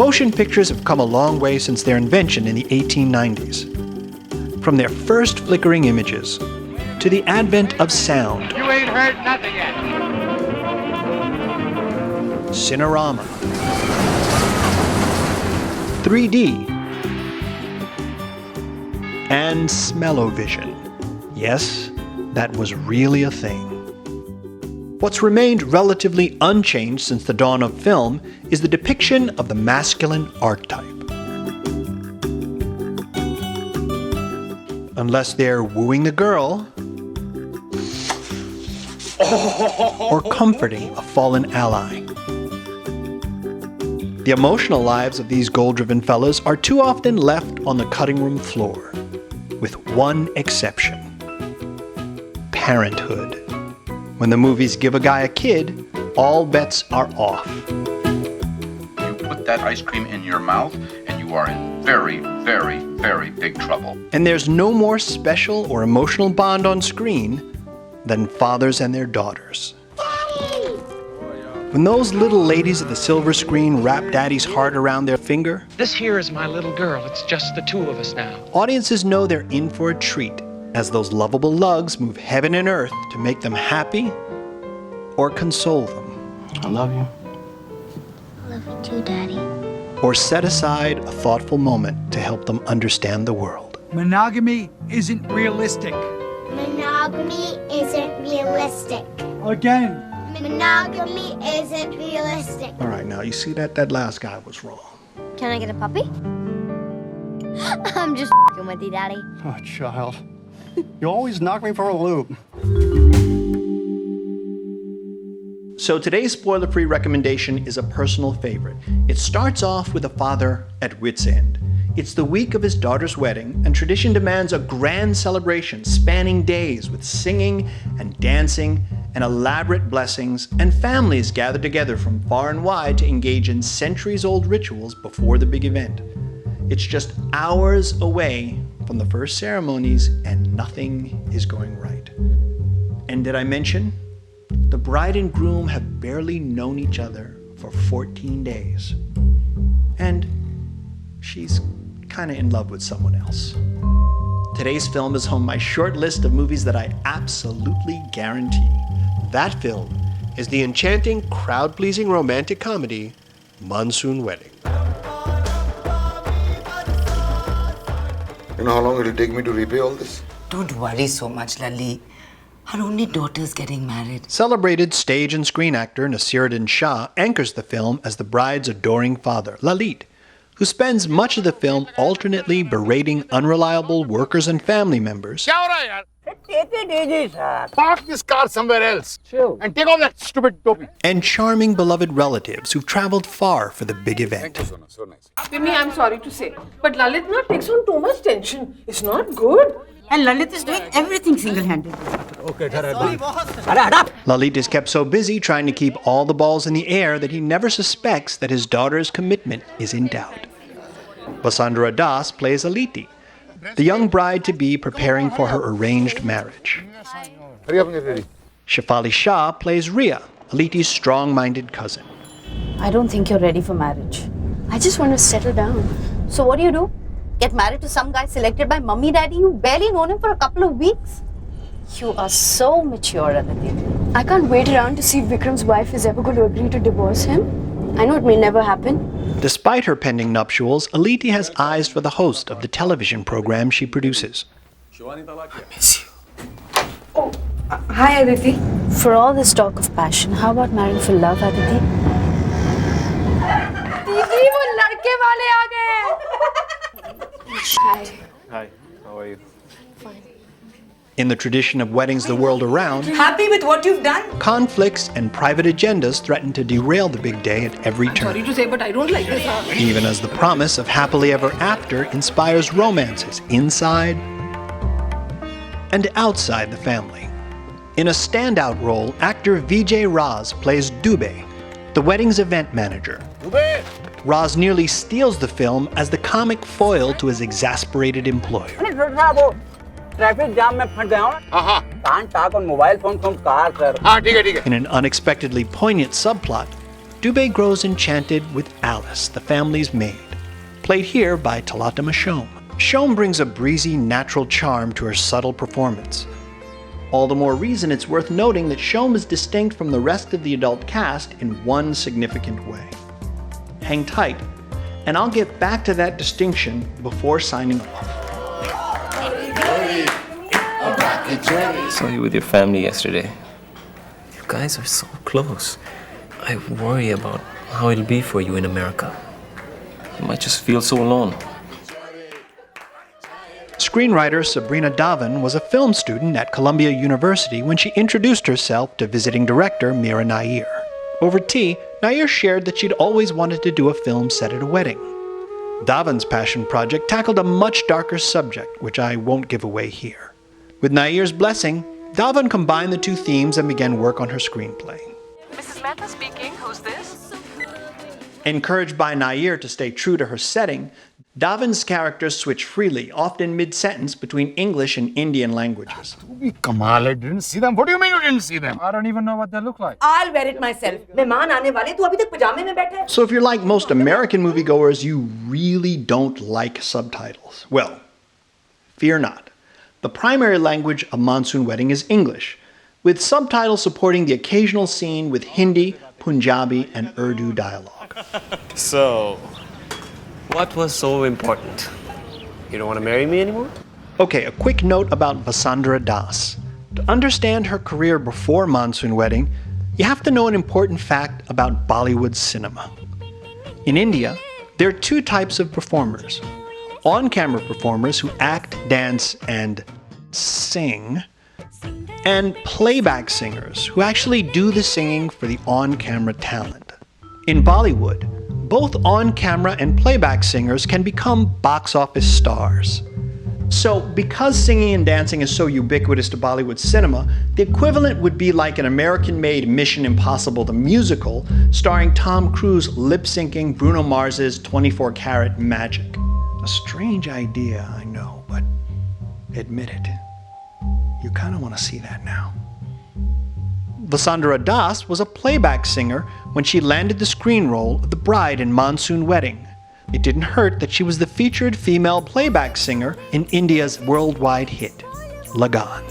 Motion pictures have come a long way since their invention in the 1890s. From their first flickering images to the advent of sound. You ain't heard nothing yet. Cinerama. 3D. And smell-o-vision. Yes, that was really a thing. What's remained relatively unchanged since the dawn of film is the depiction of the masculine archetype. Unless they're wooing the girl or comforting a fallen ally. The emotional lives of these goal-driven fellas are too often left on the cutting room floor, with one exception: parenthood. When the movies give a guy a kid, all bets are off. You put that ice cream in your mouth, and you are in very, very, very big trouble. And there's no more special or emotional bond on screen than fathers and their daughters. Daddy! When those little ladies at the silver screen wrap daddy's heart around their finger, this here is my little girl. It's just the two of us now. Audiences know they're in for a treat as those lovable lugs move heaven and earth to make them happy or console them. I love you. I love you too, Daddy. Or set aside a thoughtful moment to help them understand the world. Monogamy isn't realistic. Monogamy isn't realistic. Again. Monogamy isn't realistic. All right, now you see that last guy was wrong. Can I get a puppy? I'm just f***ing with you, Daddy. Oh, child. You always knock me for a loop. So today's spoiler-free recommendation is a personal favorite. It starts off with a father at wit's end. It's the week of his daughter's wedding, and tradition demands a grand celebration spanning days with singing and dancing and elaborate blessings, and families gather together from far and wide to engage in centuries-old rituals before the big event. It's just hours away from the first ceremonies, and nothing is going right. And did I mention? The bride and groom have barely known each other for 14 days. And she's kind of in love with someone else. Today's film is on my short list of movies that I absolutely guarantee. That film is the enchanting, crowd-pleasing romantic comedy, Monsoon Wedding. You know how long it'll take me to repay all this? Don't worry so much, Lali. Our only daughter's getting married. Celebrated stage and screen actor Nasiruddin Shah anchors the film as the bride's adoring father, Lalit, who spends much of the film alternately berating unreliable workers and family members. Take it easy, sir. Park this car somewhere else. Chill. And take off that stupid topi. And charming beloved relatives who've traveled far for the big event. Thank you, Sona. So nice. Timmy, I'm sorry to say, but Lalit takes on too much tension. It's not good. And Lalit is doing everything single-handed. Okay, Lalit is kept so busy trying to keep all the balls in the air that he never suspects that his daughter's commitment is in doubt. Vasundhara Das plays Aliti, the young bride-to-be preparing for her arranged marriage. Hurry up and get ready. Shefali Shah plays Ria, Aliti's strong-minded cousin. I don't think you're ready for marriage. I just want to settle down. So what do? Get married to some guy selected by mummy daddy? You've barely known him for a couple of weeks. You are so mature, Aditi. I can't wait around to see if Vikram's wife is ever going to agree to divorce him. I know it may never happen. Despite her pending nuptials, Aliti has eyes for the host of the television program she produces. I miss you. Oh, hi, Aditi. For all this talk of passion, how about marrying for love, Aditi? Didi, wo ladke wale aa gaye. Hi. Hi, how are you? Fine. In the tradition of weddings the world around, Happy with what you've done? conflicts and private agendas threaten to derail the big day at every turn. Sorry to say, but I don't like this. Even as the promise of happily ever after inspires romances inside and outside the family. In a standout role, actor Vijay Raz plays Dubey, the wedding's event manager. Dubey! Raz nearly steals the film as the comic foil to his exasperated employer. Traffic jam में फंस गया हूं कान टाक और mobile phone तुम car sir In an unexpectedly poignant subplot, Dubé grows enchanted with Alice, the family's maid, played here by Talatama Shome. Shome brings a breezy, natural charm to her subtle performance. All the more reason it's worth noting that Shome is distinct from the rest of the adult cast in one significant way. Hang tight, and I'll get back to that distinction before signing off. Saw you with your family yesterday. You guys are so close. I worry about how it'll be for you in America. You might just feel so alone. Screenwriter Sabrina Davin was a film student at Columbia University when she introduced herself to visiting director Mira Nair. Over tea, Nair shared that she'd always wanted to do a film set at a wedding. Davin's passion project tackled a much darker subject, which I won't give away here. With Nair's blessing, Davin combined the two themes and began work on her screenplay. Mrs. Mehta speaking. Who's this? Encouraged by Nair to stay true to her setting, Davin's characters switch freely, often mid-sentence, between English and Indian languages. Kamal, I didn't see them. What do you mean you didn't see them? I don't even know what they look like. I'll wear it myself. मेहमान आने वाले, तू अभी तक पजामे में बैठा है? So if you're like most American moviegoers, you really don't like subtitles. Well, fear not. The primary language of Monsoon Wedding is English, with subtitles supporting the occasional scene with Hindi, Punjabi, and Urdu dialogue. So, what was so important? You don't want to marry me anymore? Okay, a quick note about Vasundhara Das. To understand her career before Monsoon Wedding, you have to know an important fact about Bollywood cinema. In India, there are two types of performers. On-camera performers who act, dance, and sing, and playback singers who actually do the singing for the on-camera talent. In Bollywood, both on-camera and playback singers can become box office stars. So, because singing and dancing is so ubiquitous to Bollywood cinema, the equivalent would be like an American-made Mission Impossible the musical, starring Tom Cruise lip-syncing Bruno Mars's 24-karat Magic. A strange idea, I know, but admit it. You kind of want to see that now. Vasundhara Das was a playback singer when she landed the screen role of the bride in Monsoon Wedding. It didn't hurt that she was the featured female playback singer in India's worldwide hit, Lagan,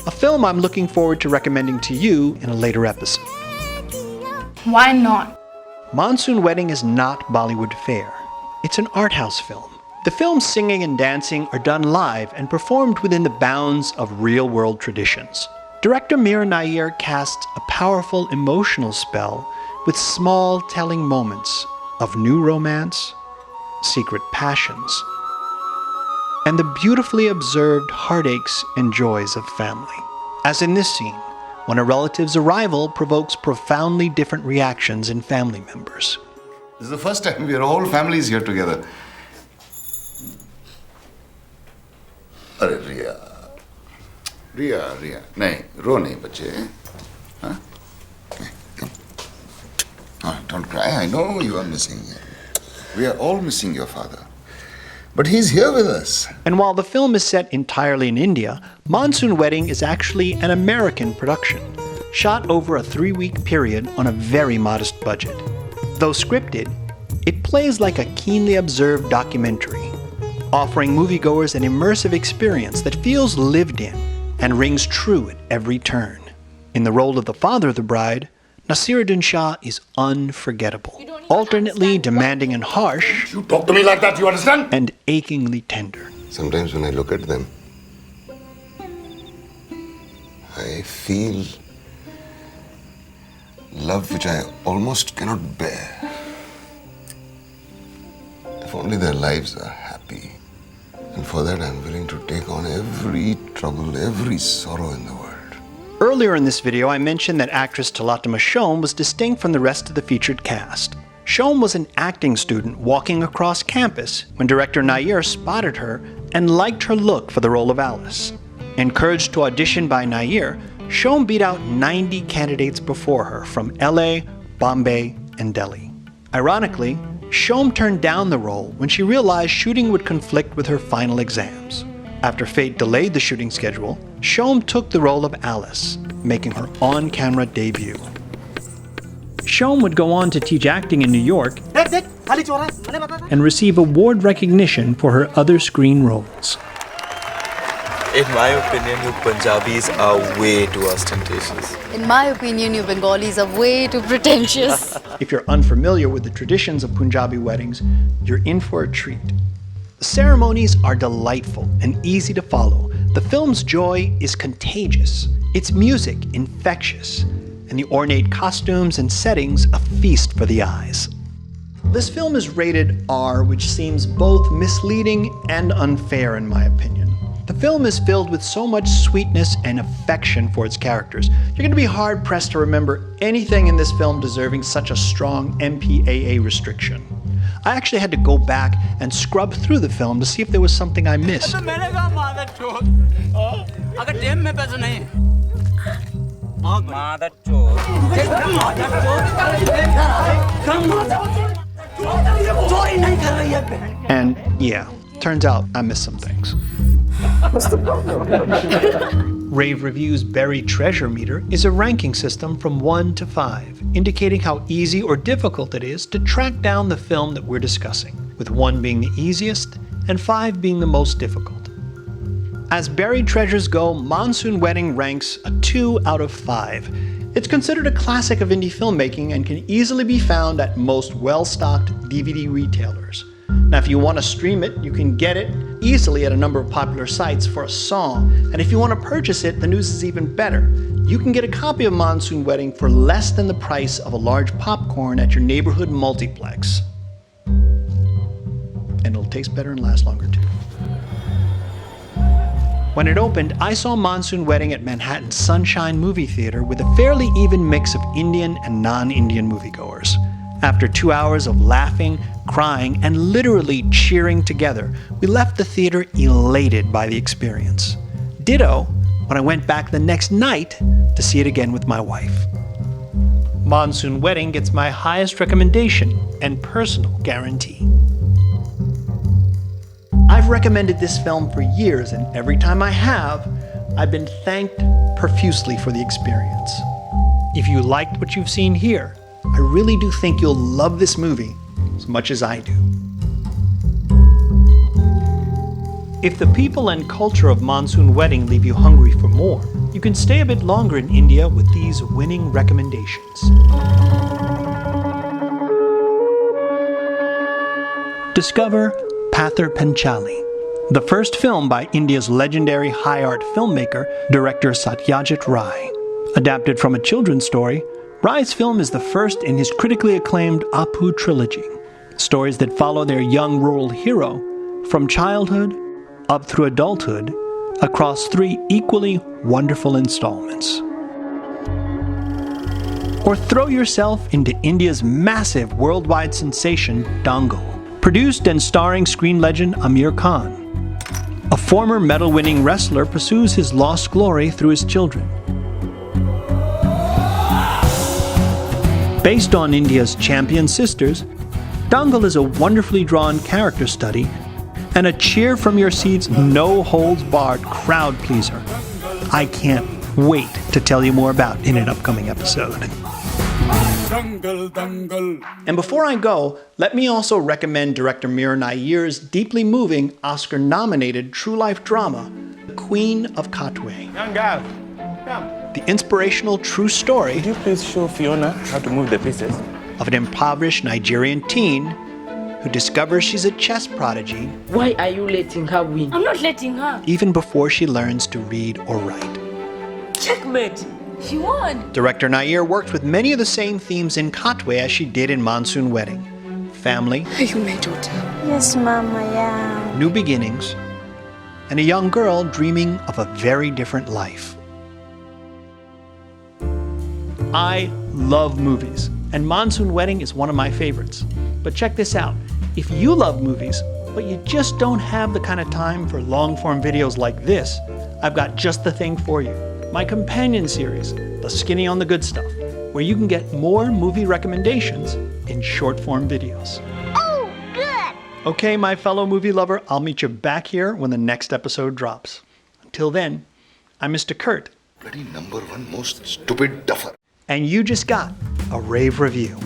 a film I'm looking forward to recommending to you in a later episode. Why not? Monsoon Wedding is not Bollywood fare. It's an art house film. The film's singing and dancing are done live and performed within the bounds of real-world traditions. Director Mira Nair casts a powerful emotional spell with small telling moments of new romance, secret passions, and the beautifully observed heartaches and joys of family. As in this scene, when a relative's arrival provokes profoundly different reactions in family members. This is the first time we are all families here together. Arey Riya. Nahi, ro nahi, bache. Huh? Come. Oh, don't cry. I know you are missing him. We are all missing your father. But he's here with us. And while the film is set entirely in India, Monsoon Wedding is actually an American production, shot over a 3-week period on a very modest budget. Though scripted, it plays like a keenly observed documentary, offering moviegoers an immersive experience that feels lived in and rings true at every turn. In the role of the father of the bride, Nasiruddin Shah is unforgettable, alternately demanding and harsh. You talk to me like that, you understand? And achingly tender. Sometimes when I look at them, I feel love which I almost cannot bear. If only their lives are happy. And for that I'm willing to take on every trouble, every sorrow in the world. Earlier in this video, I mentioned that actress Talatama Shome was distinct from the rest of the featured cast. Shome was an acting student walking across campus when director Nair spotted her and liked her look for the role of Alice. Encouraged to audition by Nair, Shome beat out 90 candidates before her from LA, Bombay, and Delhi. Ironically, Shome turned down the role when she realized shooting would conflict with her final exams. After fate delayed the shooting schedule, Shome took the role of Alice, making her on-camera debut. Shom would go on to teach acting in New York देख देख खाली चोरा है मैंने बता था and receive award recognition for her other screen roles. In my opinion, you Punjabis are way too ostentatious. In my opinion, you Bengalis are way too pretentious. If you're unfamiliar with the traditions of Punjabi weddings, you're in for a treat. The ceremonies are delightful and easy to follow. The film's joy is contagious, its music infectious, and the ornate costumes and settings a feast for the eyes. This film is rated R, which seems both misleading and unfair in my opinion. The film is filled with so much sweetness and affection for its characters. You're going to be hard-pressed to remember anything in this film deserving such a strong MPAA restriction. I actually had to go back and scrub through the film to see if there was something I missed. And yeah, turns out I missed some things. Rave Review's Buried Treasure Meter is a ranking system from 1 to 5, indicating how easy or difficult it is to track down the film that we're discussing, with 1 being the easiest and 5 being the most difficult. As buried treasures go, Monsoon Wedding ranks a 2 out of 5. It's considered a classic of indie filmmaking and can easily be found at most well-stocked DVD retailers. Now, if you want to stream it, you can get it easily at a number of popular sites for a song. And if you want to purchase it, the news is even better. You can get a copy of Monsoon Wedding for less than the price of a large popcorn at your neighborhood multiplex. And it'll taste better and last longer too. When it opened, I saw Monsoon Wedding at Manhattan's Sunshine Movie Theater with a fairly even mix of Indian and non-Indian moviegoers. After 2 hours of laughing, crying, and literally cheering together, we left the theater elated by the experience. Ditto when I went back the next night to see it again with my wife. Monsoon Wedding gets my highest recommendation and personal guarantee. I've recommended this film for years, and every time I have, I've been thanked profusely for the experience. If you liked what you've seen here, I really do think you'll love this movie as much as I do. If the people and culture of Monsoon Wedding leave you hungry for more, you can stay a bit longer in India with these winning recommendations. Discover Pather Panchali, the first film by India's legendary high art filmmaker, director Satyajit Ray. Adapted from a children's story, Rai's film is the first in his critically acclaimed Apu trilogy, stories that follow their young rural hero from childhood up through adulthood across 3 equally wonderful installments. Or throw yourself into India's massive worldwide sensation, Dangal, produced and starring screen legend Amir Khan. A former medal-winning wrestler pursues his lost glory through his children. Based on India's Champion Sisters, Dangal is a wonderfully drawn character study and a cheer from your seats, no-holds-barred crowd pleaser. I can't wait to tell you more about in an upcoming episode. And before I go, let me also recommend director Mira Nair's deeply moving Oscar-nominated true-life drama, The Queen of Katwe. Young girl, come. The inspirational true story Could you please show Fiona how to move the pieces? Of an impoverished Nigerian teen who discovers she's a chess prodigy. Why are you letting her win? I'm not letting her. Even before she learns to read or write. Checkmate. She won. Director Nair worked with many of the same themes in Katwe as she did in Monsoon Wedding. Family. Are you my daughter? Yes, Mom, I am. New beginnings. And a young girl dreaming of a very different life. I love movies, and Monsoon Wedding is one of my favorites. But check this out. If you love movies, but you just don't have the kind of time for long-form videos like this, I've got just the thing for you. My companion series, The Skinny on the Good Stuff, where you can get more movie recommendations in short-form videos. Oh, good! Okay, my fellow movie lover, I'll meet you back here when the next episode drops. Until then, I'm Mr. Kurt. Bloody #1 most stupid duffer. And you just got a rave review.